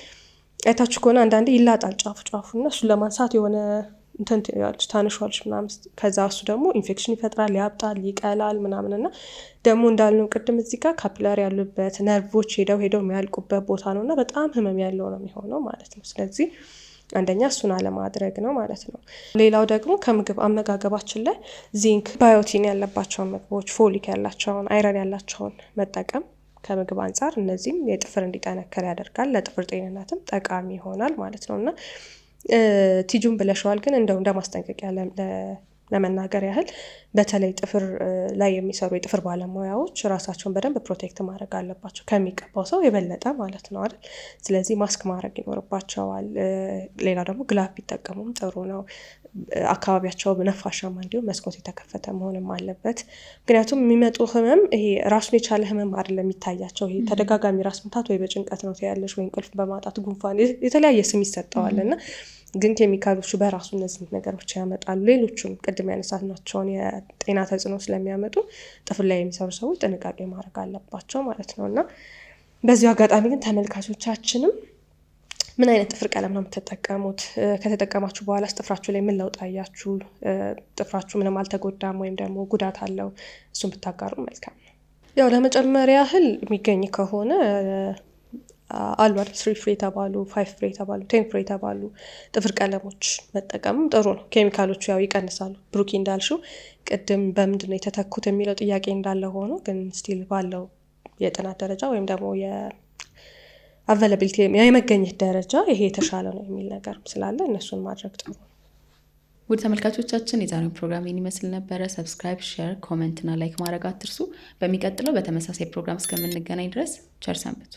አይታችሁ ከሆነ አንዳንዴ ይላጣል ጫፉ እና እሱን ለማንሳት የሆነ ታነሿልሽ ምናምን ከዛ እሱ ደግሞ ኢንፌክሽን ይፈጥራል፣ ያብጣል፣ ይቀላል ምናምን እና ደግሞ እንዳልነው ቅድም እዚህ ጋር ካፒላሪ ያሉበት ነርቮች ሄደው የሚያልቁበት ቦታ ነው እና በጣም ህመም ያለው ነው የሚሆነው ማለት ነው። ስለዚህ አንደኛ እሱን አለማድረግ ነው ማለት ነው። ሌላው ደግሞ ከምግብ አመጋገባችን ላይ ዚንክ፣ ባዮቲን ያለባቸውን ምግቦች፣ ፎሊክ ያላቸውን፣ አይረን ያላቸውን መጠቀም ከምግብ አንጻር እነዚህም የጥፍር እንዲጠነከር ያደርጋል፣ ለጥፍር ጤንነትም ጠቃሚ ይሆናል ማለት ነው እና ቲጁን ብለሸዋል፣ ግን እንደው እንደማስጠንቀቂያ ለመናገር ያህል በተለይ ጥፍር ላይ የሚሰሩ የጥፍር ባለሙያዎች ራሳቸውን በደንብ ፕሮቴክት ማድረግ አለባቸው ከሚቀባው ሰው የበለጠ ማለት ነው አይደል? ስለዚህ ማስክ ማድረግ ይኖርባቸዋል። ሌላ ደግሞ ግላፍ ቢጠቀሙም ጥሩ ነው። አካባቢያቸው ነፋሻማ እንዲሁም መስኮት የተከፈተ መሆንም አለበት። ምክንያቱም የሚመጡ ህመም ይሄ ራሱን የቻለ ህመም አይደለም የሚታያቸው። ይሄ ተደጋጋሚ ራስ ምታት ወይ በጭንቀት ነው ትያለሽ ወይ እንቅልፍ በማጣት ጉንፋን፣ የተለያየ ስም ይሰጠዋል እና ግን ኬሚካሎቹ በራሱ እነዚህ ነገሮች ያመጣሉ። ሌሎቹም ቅድም ያነሳናቸውን የጤና ተጽዕኖ ስለሚያመጡ ጥፍር ላይ የሚሰሩ ሰዎች ጥንቃቄ ማድረግ አለባቸው ማለት ነው እና በዚሁ አጋጣሚ ግን ተመልካቾቻችንም ምን አይነት ጥፍር ቀለም ነው የምትጠቀሙት? ከተጠቀማችሁ በኋላ ጥፍራችሁ ላይ ምን ለውጥ አያችሁ? ጥፍራችሁ ምንም አልተጎዳም ወይም ደግሞ ጉዳት አለው? እሱን ብታጋሩ መልካም ነው። ያው ለመጨመሪያ ያህል የሚገኝ ከሆነ አሉ አይደል 3 ፍሬ የተባሉ 5 ፍሬ የተባሉ 10 ፍሬ የተባሉ ጥፍር ቀለሞች መጠቀምም ጥሩ ነው። ኬሚካሎቹ ያው ይቀንሳሉ። ብሩኪ እንዳልሽው ቅድም በምንድን ነው የተተኩት የሚለው ጥያቄ እንዳለ ሆኖ ግን ስቲል ባለው የጥናት ደረጃ ወይም ደግሞ የአቬላቢሊቲ የመገኘት ደረጃ ይሄ የተሻለ ነው የሚል ነገር ስላለ እነሱን ማድረግ ጥሩ ነው። ውድ ተመልካቾቻችን የዛሬው ፕሮግራም ይመስል ነበረ። ሰብስክራይብ፣ ሼር፣ ኮሜንት እና ላይክ ማድረግ አትርሱ። በሚቀጥለው በተመሳሳይ ፕሮግራም እስከምንገናኝ ድረስ ቸር ሰንብቱ።